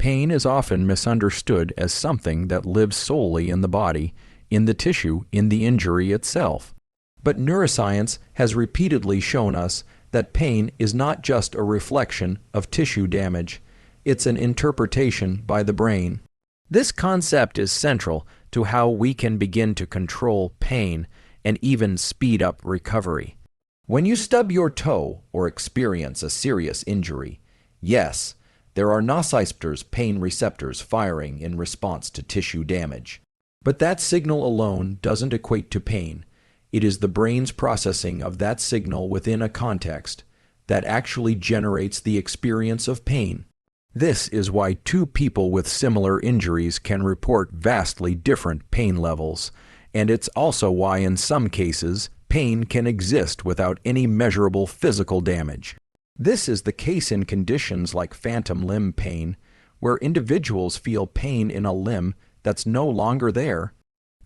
Pain is often misunderstood as something that lives solely in the body, in the tissue, in the injury itself. But neuroscience has repeatedly shown us that pain is not just a reflection of tissue damage, it's an interpretation by the brain. This concept is central to how we can begin to control pain and even speed up recovery. When you stub your toe or experience a serious injury, yes, there are nociceptors, pain receptors, firing in response to tissue damage. But that signal alone doesn't equate to pain. It is the brain's processing of that signal within a context that actually generates the experience of pain. This is why two people with similar injuries can report vastly different pain levels, and it's also why in some cases pain can exist without any measurable physical damage. This is the case in conditions like phantom limb pain, where individuals feel pain in a limb that's no longer there.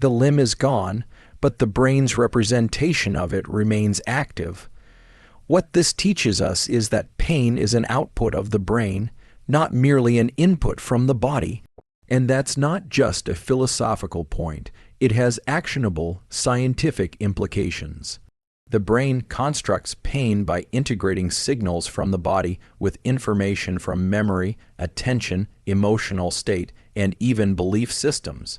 The limb is gone, but the brain's representation of it remains active. What this teaches us is that pain is an output of the brain, not merely an input from the body. And that's not just a philosophical point. It has actionable, scientific implications. The brain constructs pain by integrating signals from the body with information from memory, attention, emotional state, and even belief systems.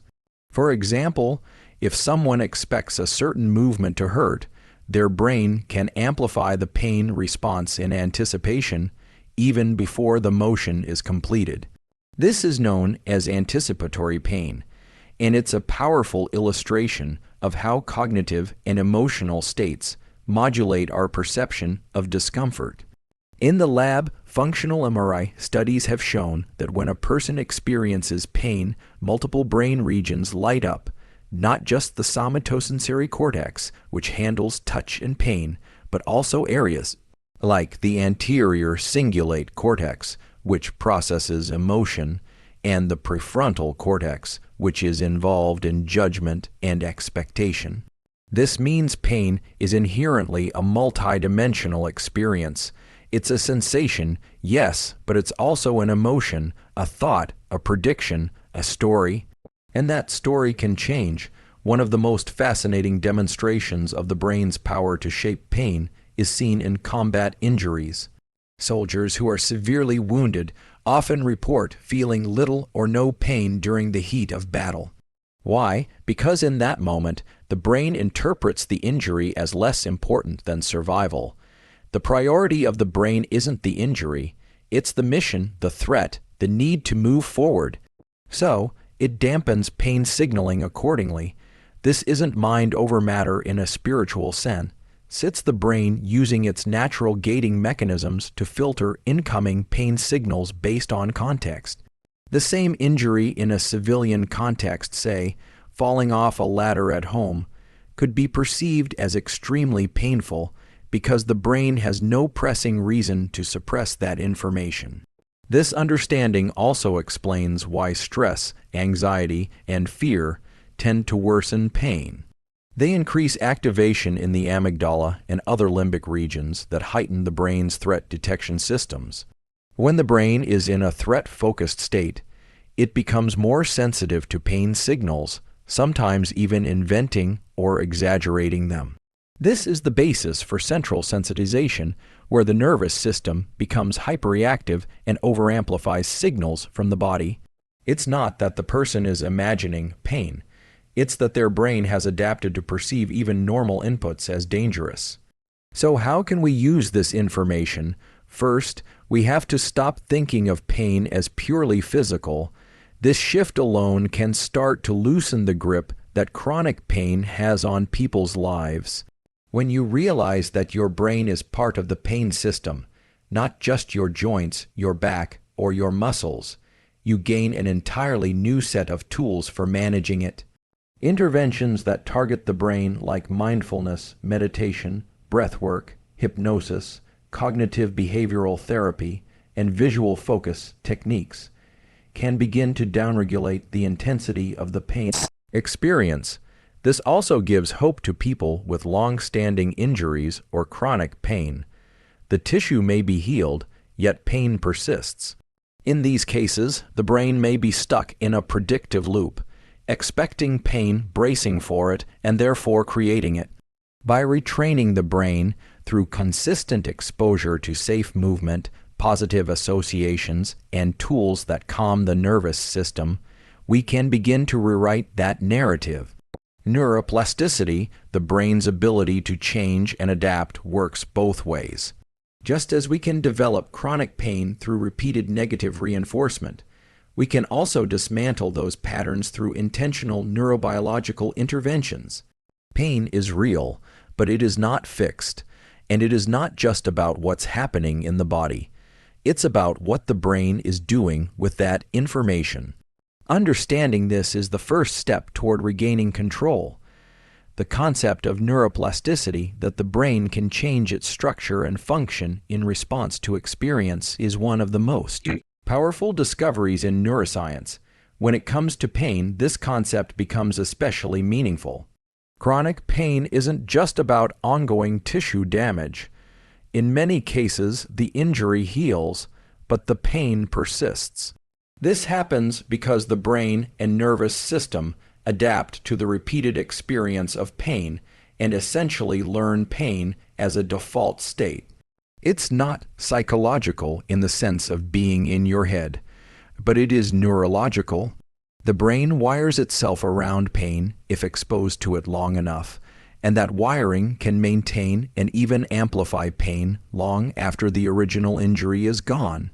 For example, if someone expects a certain movement to hurt, their brain can amplify the pain response in anticipation even before the motion is completed. This is known as anticipatory pain, and it's a powerful illustration of how cognitive and emotional states modulate our perception of discomfort. In the lab, functional MRI studies have shown that when a person experiences pain, multiple brain regions light up, not just the somatosensory cortex, which handles touch and pain, but also areas like the anterior cingulate cortex, which processes emotion, and the prefrontal cortex, which is involved in judgment and expectation. This means pain is inherently a multidimensional experience. It's a sensation, yes, but it's also an emotion, a thought, a prediction, a story. And that story can change. One of the most fascinating demonstrations of the brain's power to shape pain is seen in combat injuries. Soldiers who are severely wounded often report feeling little or no pain during the heat of battle. Why? Because in that moment, the brain interprets the injury as less important than survival. The priority of the brain isn't the injury, it's the mission, the threat, the need to move forward. So, it dampens pain signaling accordingly. This isn't mind over matter in a spiritual sense. It's the brain using its natural gating mechanisms to filter incoming pain signals based on context. The same injury in a civilian context, say, falling off a ladder at home, could be perceived as extremely painful because the brain has no pressing reason to suppress that information. This understanding also explains why stress, anxiety, and fear tend to worsen pain. They increase activation in the amygdala and other limbic regions that heighten the brain's threat detection systems. When the brain is in a threat-focused state, it becomes more sensitive to pain signals, sometimes even inventing or exaggerating them. This is the basis for central sensitization, where the nervous system becomes hyperreactive and overamplifies signals from the body. It's not that the person is imagining pain. It's that their brain has adapted to perceive even normal inputs as dangerous. So how can we use this information? First, we have to stop thinking of pain as purely physical. This shift alone can start to loosen the grip that chronic pain has on people's lives. When you realize that your brain is part of the pain system, not just your joints, your back, or your muscles, you gain an entirely new set of tools for managing it. Interventions that target the brain, like mindfulness, meditation, breathwork, hypnosis, cognitive behavioral therapy, and visual focus techniques, can begin to downregulate the intensity of the pain experience. This also gives hope to people with long-standing injuries or chronic pain. The tissue may be healed, yet pain persists. In these cases, the brain may be stuck in a predictive loop, expecting pain, bracing for it, and therefore creating it. By retraining the brain through consistent exposure to safe movement, positive associations, and tools that calm the nervous system, we can begin to rewrite that narrative. Neuroplasticity, the brain's ability to change and adapt, works both ways. Just as we can develop chronic pain through repeated negative reinforcement, we can also dismantle those patterns through intentional neurobiological interventions. Pain is real, but it is not fixed, and it is not just about what's happening in the body. It's about what the brain is doing with that information. Understanding this is the first step toward regaining control. The concept of neuroplasticity, that the brain can change its structure and function in response to experience, is one of the most powerful discoveries in neuroscience. When it comes to pain, this concept becomes especially meaningful. Chronic pain isn't just about ongoing tissue damage. In many cases, the injury heals, but the pain persists. This happens because the brain and nervous system adapt to the repeated experience of pain and essentially learn pain as a default state. It's not psychological in the sense of being in your head, but it is neurological. The brain wires itself around pain if exposed to it long enough, and that wiring can maintain and even amplify pain long after the original injury is gone.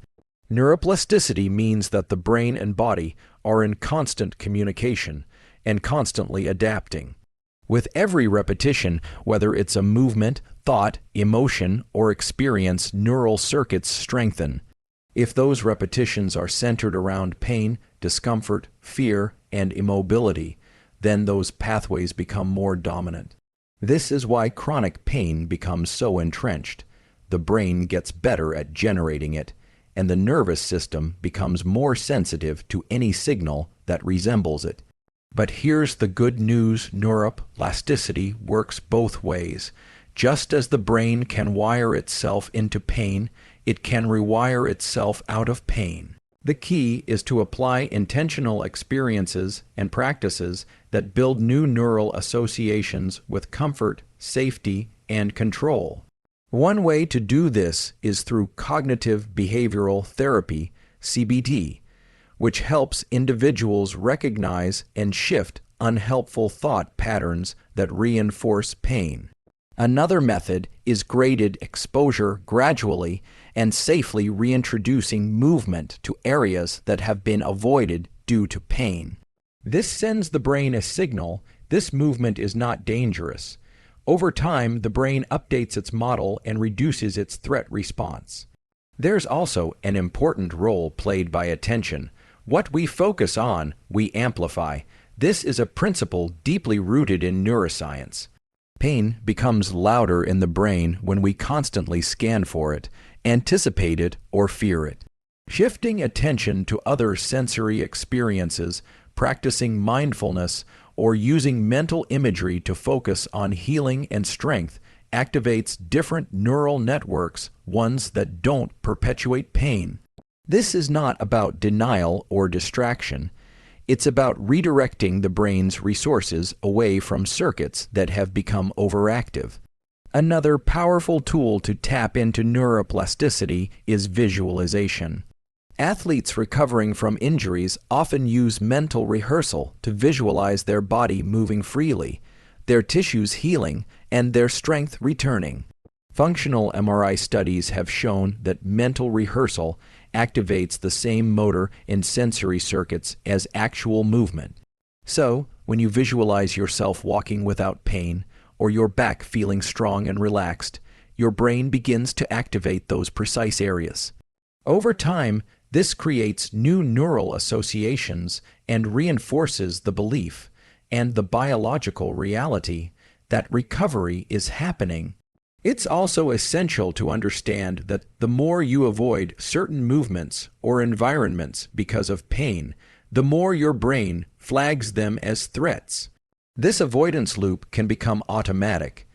Neuroplasticity means that the brain and body are in constant communication and constantly adapting. With every repetition, whether it's a movement, thought, emotion, or experience, neural circuits strengthen. If those repetitions are centered around pain, discomfort, fear, and immobility, then those pathways become more dominant. This is why chronic pain becomes so entrenched. The brain gets better at generating it, and the nervous system becomes more sensitive to any signal that resembles it. But here's the good news: neuroplasticity works both ways. Just as the brain can wire itself into pain, it can rewire itself out of pain. The key is to apply intentional experiences and practices that build new neural associations with comfort, safety, and control. One way to do this is through cognitive behavioral therapy, CBT, which helps individuals recognize and shift unhelpful thought patterns that reinforce pain. Another method is graded exposure, gradually and safely reintroducing movement to areas that have been avoided due to pain. This sends the brain a signal: this movement is not dangerous. Over time, the brain updates its model and reduces its threat response. There's also an important role played by attention. What we focus on, we amplify. This is a principle deeply rooted in neuroscience. Pain becomes louder in the brain when we constantly scan for it, anticipate it, or fear it. Shifting attention to other sensory experiences, practicing mindfulness, or using mental imagery to focus on healing and strength activates different neural networks, ones that don't perpetuate pain. This is not about denial or distraction. It's about redirecting the brain's resources away from circuits that have become overactive. Another powerful tool to tap into neuroplasticity is visualization. Athletes recovering from injuries often use mental rehearsal to visualize their body moving freely, their tissues healing, and their strength returning. Functional MRI studies have shown that mental rehearsal activates the same motor and sensory circuits as actual movement. So, when you visualize yourself walking without pain, or your back feeling strong and relaxed, your brain begins to activate those precise areas. Over time, this creates new neural associations and reinforces the belief and the biological reality that recovery is happening. It's also essential to understand that the more you avoid certain movements or environments because of pain, the more your brain flags them as threats. This avoidance loop can become automatic.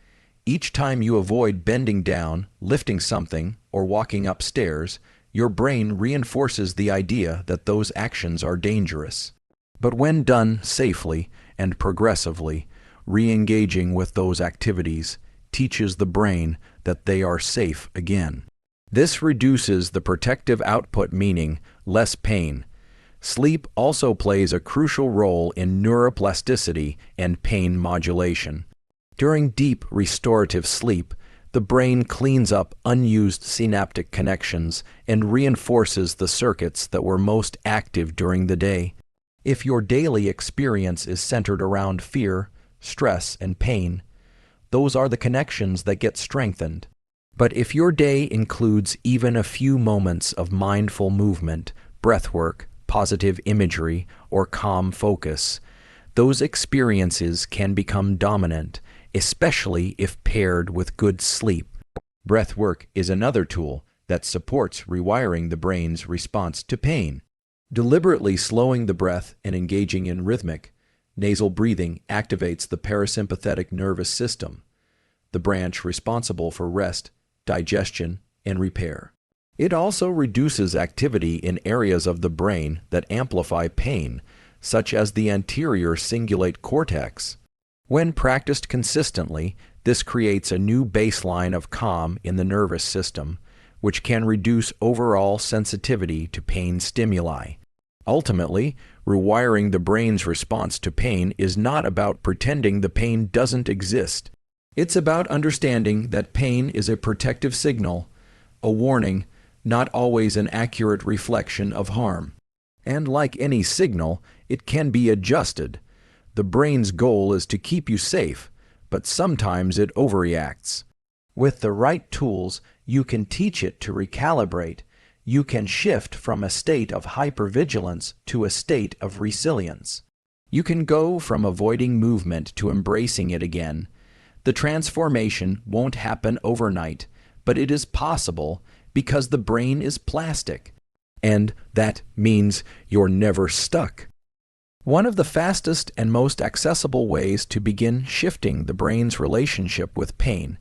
Each time you avoid bending down, lifting something, or walking upstairs, your brain reinforces the idea that those actions are dangerous. But when done safely and progressively, re-engaging with those activities teaches the brain that they are safe again. This reduces the protective output, meaning less pain. Sleep also plays a crucial role in neuroplasticity and pain modulation. During deep restorative sleep, the brain cleans up unused synaptic connections and reinforces the circuits that were most active during the day. If your daily experience is centered around fear, stress, and pain, those are the connections that get strengthened. But if your day includes even a few moments of mindful movement, breathwork, positive imagery, or calm focus, those experiences can become dominant, especially if paired with good sleep. Breathwork is another tool that supports rewiring the brain's response to pain. Deliberately slowing the breath and engaging in rhythmic, nasal breathing activates the parasympathetic nervous system, the branch responsible for rest, digestion, and repair. It also reduces activity in areas of the brain that amplify pain, such as the anterior cingulate cortex. When practiced consistently, this creates a new baseline of calm in the nervous system, which can reduce overall sensitivity to pain stimuli. Ultimately, rewiring the brain's response to pain is not about pretending the pain doesn't exist. It's about understanding that pain is a protective signal, a warning, not always an accurate reflection of harm. And like any signal, it can be adjusted. The brain's goal is to keep you safe, but sometimes it overreacts. With the right tools, you can teach it to recalibrate. You can shift from a state of hypervigilance to a state of resilience. You can go from avoiding movement to embracing it again. The transformation won't happen overnight, but it is possible because the brain is plastic, and that means you're never stuck. One of the fastest and most accessible ways to begin shifting the brain's relationship with pain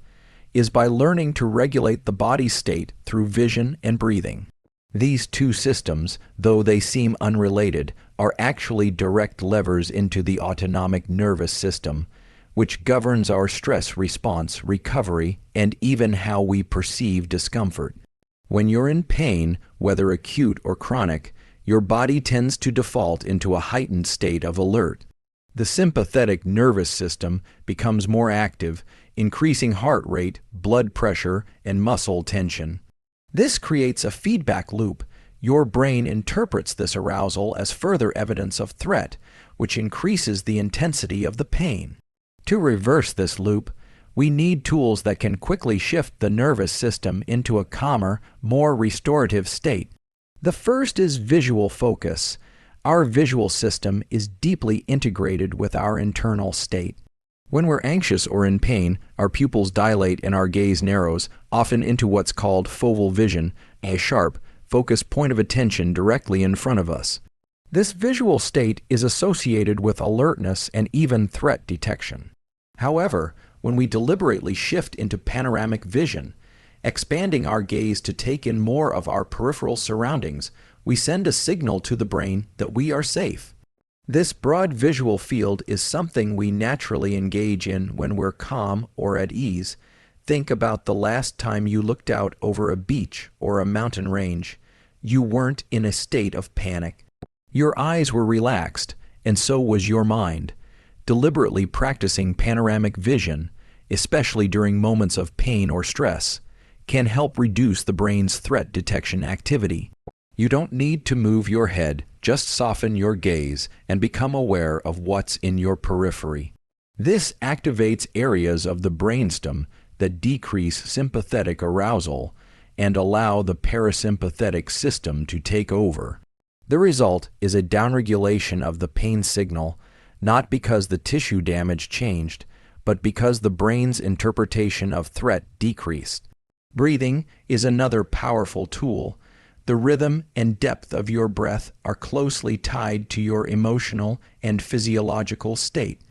is by learning to regulate the body state through vision and breathing. These two systems, though they seem unrelated, are actually direct levers into the autonomic nervous system, which governs our stress response, recovery, and even how we perceive discomfort. When you're in pain, whether acute or chronic, your body tends to default into a heightened state of alert. The sympathetic nervous system becomes more active, increasing heart rate, blood pressure, and muscle tension. This creates a feedback loop. Your brain interprets this arousal as further evidence of threat, which increases the intensity of the pain. To reverse this loop, we need tools that can quickly shift the nervous system into a calmer, more restorative state. The first is visual focus. Our visual system is deeply integrated with our internal state. When we're anxious or in pain, our pupils dilate and our gaze narrows, often into what's called focal vision, a sharp, focused point of attention directly in front of us. This visual state is associated with alertness and even threat detection. However, when we deliberately shift into panoramic vision, expanding our gaze to take in more of our peripheral surroundings, we send a signal to the brain that we are safe. This broad visual field is something we naturally engage in when we're calm or at ease. Think about the last time you looked out over a beach or a mountain range. You weren't in a state of panic. Your eyes were relaxed, and so was your mind. Deliberately practicing panoramic vision, especially during moments of pain or stress, can help reduce the brain's threat detection activity. You don't need to move your head, just soften your gaze and become aware of what's in your periphery. This activates areas of the brainstem that decrease sympathetic arousal and allow the parasympathetic system to take over. The result is a downregulation of the pain signal, not because the tissue damage changed, but because the brain's interpretation of threat decreased. Breathing is another powerful tool. The rhythm and depth of your breath are closely tied to your emotional and physiological state.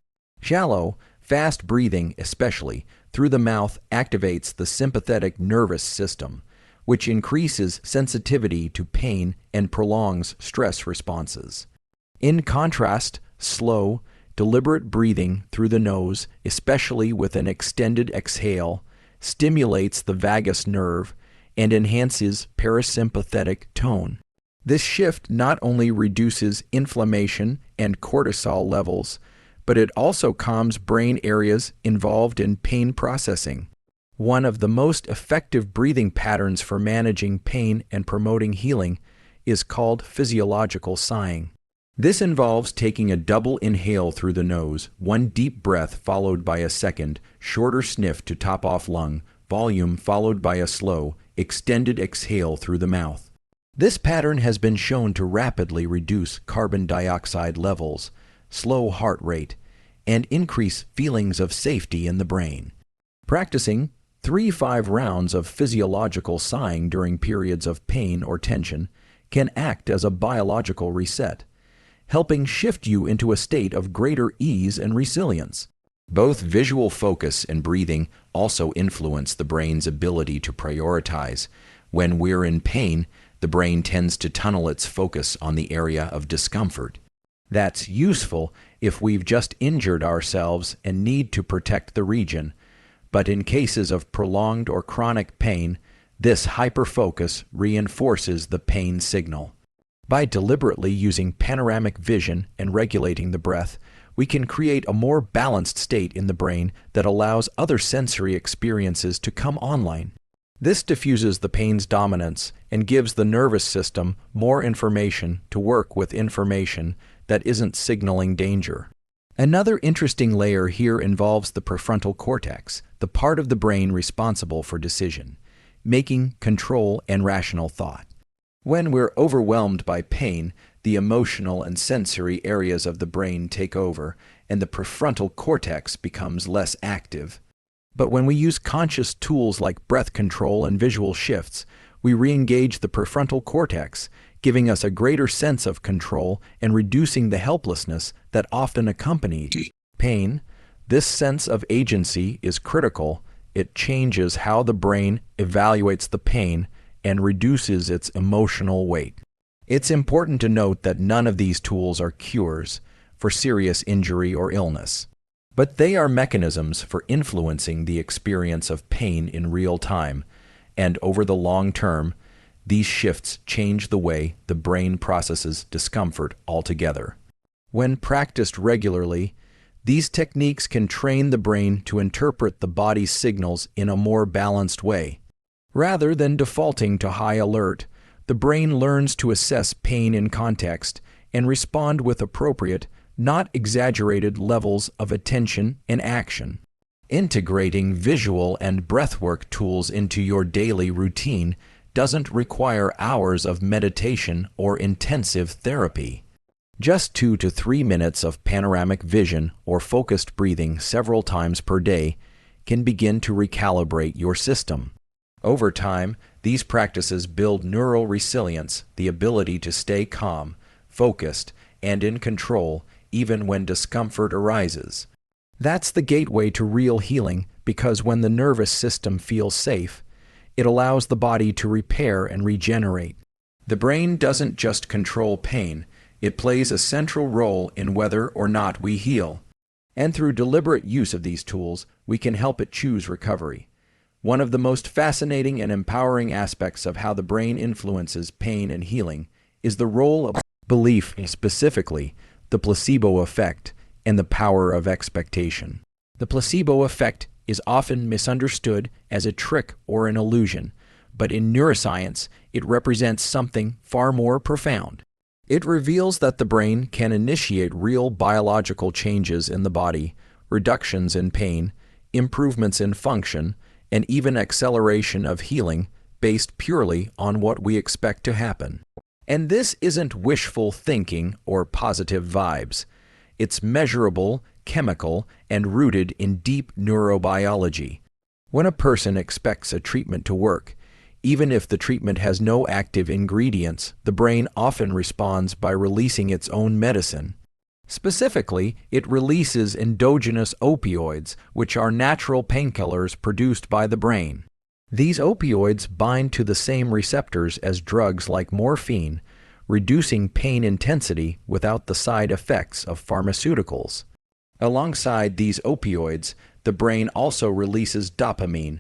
Shallow, fast breathing, especially through the mouth, activates the sympathetic nervous system, which increases sensitivity to pain and prolongs stress responses. In contrast, slow, deliberate breathing through the nose, especially with an extended exhale, stimulates the vagus nerve and enhances parasympathetic tone. This shift not only reduces inflammation and cortisol levels, but it also calms brain areas involved in pain processing. One of the most effective breathing patterns for managing pain and promoting healing is called physiological sighing. This involves taking a double inhale through the nose, one deep breath followed by a second, shorter sniff to top off lung volume followed by a slow, extended exhale through the mouth. This pattern has been shown to rapidly reduce carbon dioxide levels, slow heart rate, and increase feelings of safety in the brain. Practicing 3-5 rounds of physiological sighing during periods of pain or tension can act as a biological reset, helping shift you into a state of greater ease and resilience. Both visual focus and breathing also influence the brain's ability to prioritize. When we're in pain, the brain tends to tunnel its focus on the area of discomfort. That's useful if we've just injured ourselves and need to protect the region, but in cases of prolonged or chronic pain, this hyperfocus reinforces the pain signal. By deliberately using panoramic vision and regulating the breath, we can create a more balanced state in the brain that allows other sensory experiences to come online. This diffuses the pain's dominance and gives the nervous system more information to work with information that isn't signaling danger. Another interesting layer here involves the prefrontal cortex, the part of the brain responsible for decision, making, control, and rational thought. When we're overwhelmed by pain, the emotional and sensory areas of the brain take over, and the prefrontal cortex becomes less active. But when we use conscious tools like breath control and visual shifts, we re-engage the prefrontal cortex, giving us a greater sense of control and reducing the helplessness that often accompanies pain. This sense of agency is critical. It changes how the brain evaluates the pain and reduces its emotional weight. It's important to note that none of these tools are cures for serious injury or illness, but they are mechanisms for influencing the experience of pain in real time, and over the long term, these shifts change the way the brain processes discomfort altogether. When practiced regularly, these techniques can train the brain to interpret the body's signals in a more balanced way. Rather than defaulting to high alert, the brain learns to assess pain in context and respond with appropriate, not exaggerated levels of attention and action. Integrating visual and breathwork tools into your daily routine doesn't require hours of meditation or intensive therapy. Just 2 to 3 minutes of panoramic vision or focused breathing several times per day can begin to recalibrate your system. Over time, these practices build neural resilience, the ability to stay calm, focused, and in control even when discomfort arises. That's the gateway to real healing, because when the nervous system feels safe, it allows the body to repair and regenerate. The brain doesn't just control pain, it plays a central role in whether or not we heal. And through deliberate use of these tools, we can help it choose recovery. One of the most fascinating and empowering aspects of how the brain influences pain and healing is the role of belief, specifically the placebo effect and the power of expectation. The placebo effect is often misunderstood as a trick or an illusion, but in neuroscience, it represents something far more profound. It reveals that the brain can initiate real biological changes in the body, reductions in pain, improvements in function, and even acceleration of healing based purely on what we expect to happen. And this isn't wishful thinking or positive vibes. It's measurable, chemical, and rooted in deep neurobiology. When a person expects a treatment to work, even if the treatment has no active ingredients, the brain often responds by releasing its own medicine. Specifically, it releases endogenous opioids, which are natural painkillers produced by the brain. These opioids bind to the same receptors as drugs like morphine, reducing pain intensity without the side effects of pharmaceuticals. Alongside these opioids, the brain also releases dopamine,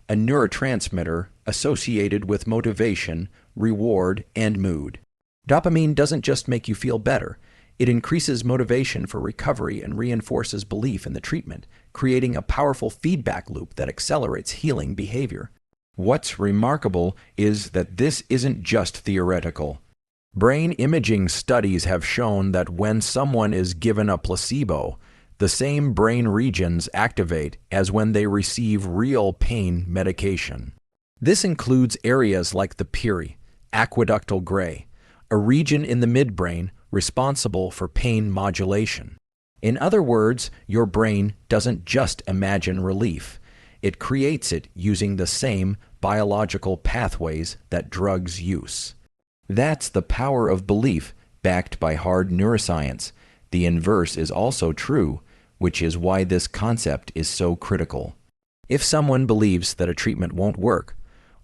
a neurotransmitter associated with motivation, reward, and mood. Dopamine doesn't just make you feel better. It increases motivation for recovery and reinforces belief in the treatment, creating a powerful feedback loop that accelerates healing behavior. What's remarkable is that this isn't just theoretical. Brain imaging studies have shown that when someone is given a placebo, the same brain regions activate as when they receive real pain medication. This includes areas like the peri, aqueductal gray, a region in the midbrain responsible for pain modulation. In other words, your brain doesn't just imagine relief. It creates it using the same biological pathways that drugs use. That's the power of belief backed by hard neuroscience. The inverse is also true, which is why this concept is so critical. If someone believes that a treatment won't work,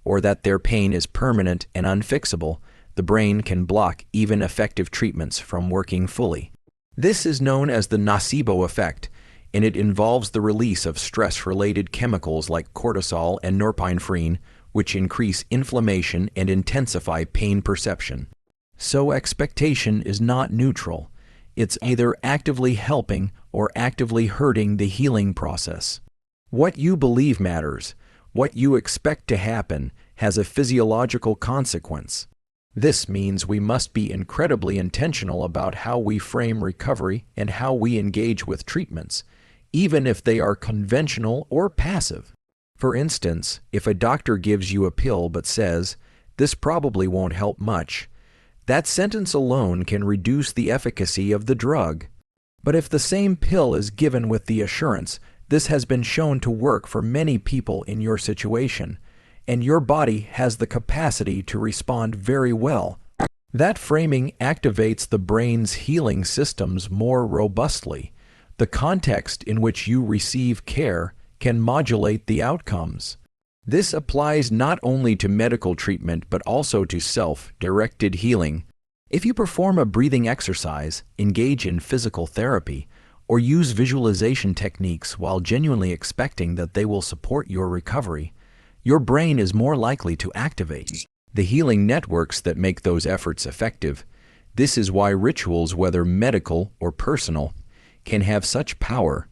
or that their pain is permanent and unfixable, the brain can block even effective treatments from working fully. This is known as the nocebo effect, and it involves the release of stress-related chemicals like cortisol and norepinephrine, which increase inflammation and intensify pain perception. So expectation is not neutral. It's either actively helping or actively hurting the healing process. What you believe matters. What you expect to happen has a physiological consequence. This means we must be incredibly intentional about how we frame recovery and how we engage with treatments, even if they are conventional or passive. For instance, if a doctor gives you a pill but says, "This probably won't help much," that sentence alone can reduce the efficacy of the drug. But if the same pill is given with the assurance, "This has been shown to work for many people in your situation," and your body has the capacity to respond very well, that framing activates the brain's healing systems more robustly. The context in which you receive care can modulate the outcomes. This applies not only to medical treatment but also to self-directed healing. If you perform a breathing exercise, engage in physical therapy, or use visualization techniques while genuinely expecting that they will support your recovery, your brain is more likely to activate the healing networks that make those efforts effective. This is why rituals, whether medical or personal, can have such power.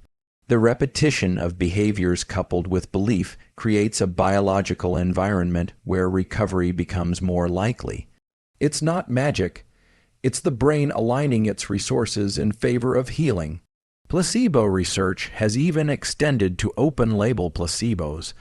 The repetition of behaviors coupled with belief creates a biological environment where recovery becomes more likely. It's not magic. It's the brain aligning its resources in favor of healing. Placebo research has even extended to open-label placebos,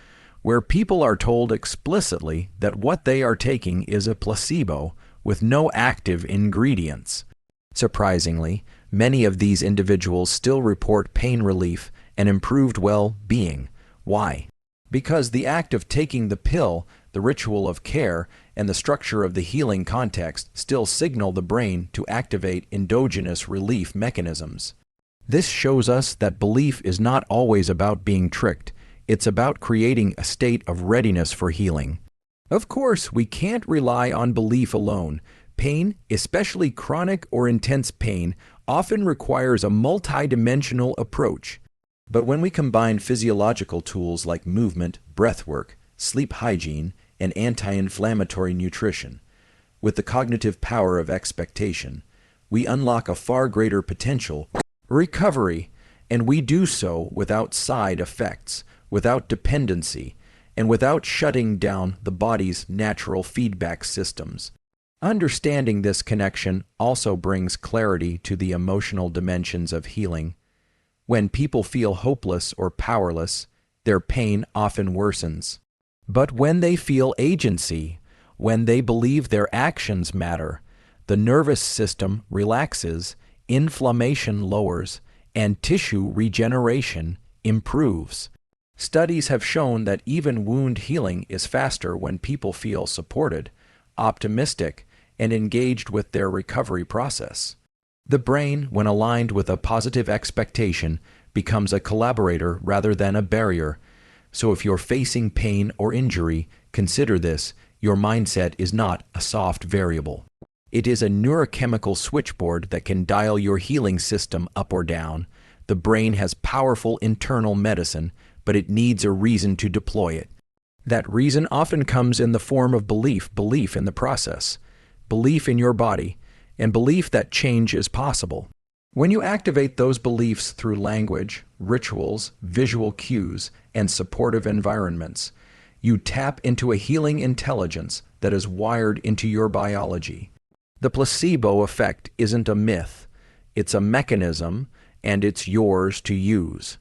where people are told explicitly that what they are taking is a placebo with no active ingredients. Surprisingly, many of these individuals still report pain relief and improved well-being. Why? Because the act of taking the pill, the ritual of care, and the structure of the healing context still signal the brain to activate endogenous relief mechanisms. This shows us that belief is not always about being tricked. It's about creating a state of readiness for healing. Of course, we can't rely on belief alone. Pain, especially chronic or intense pain, often requires a multidimensional approach. But when we combine physiological tools like movement, breathwork, sleep hygiene, and anti-inflammatory nutrition, with the cognitive power of expectation, we unlock a far greater potential recovery, and we do so without side effects, without dependency, and without shutting down the body's natural feedback systems. Understanding this connection also brings clarity to the emotional dimensions of healing. When people feel hopeless or powerless, their pain often worsens. But when they feel agency, when they believe their actions matter, the nervous system relaxes, inflammation lowers, and tissue regeneration improves. Studies have shown that even wound healing is faster when people feel supported, optimistic, and engaged with their recovery process. The brain, when aligned with a positive expectation, becomes a collaborator rather than a barrier. So if you're facing pain or injury, consider this: your mindset is not a soft variable. It is a neurochemical switchboard that can dial your healing system up or down. The brain has powerful internal medicine, but it needs a reason to deploy it. That reason often comes in the form of belief in the process, belief in your body, and belief that change is possible. When you activate those beliefs through language, rituals, visual cues, and supportive environments, you tap into a healing intelligence that is wired into your biology. The placebo effect isn't a myth, it's a mechanism, and it's yours to use.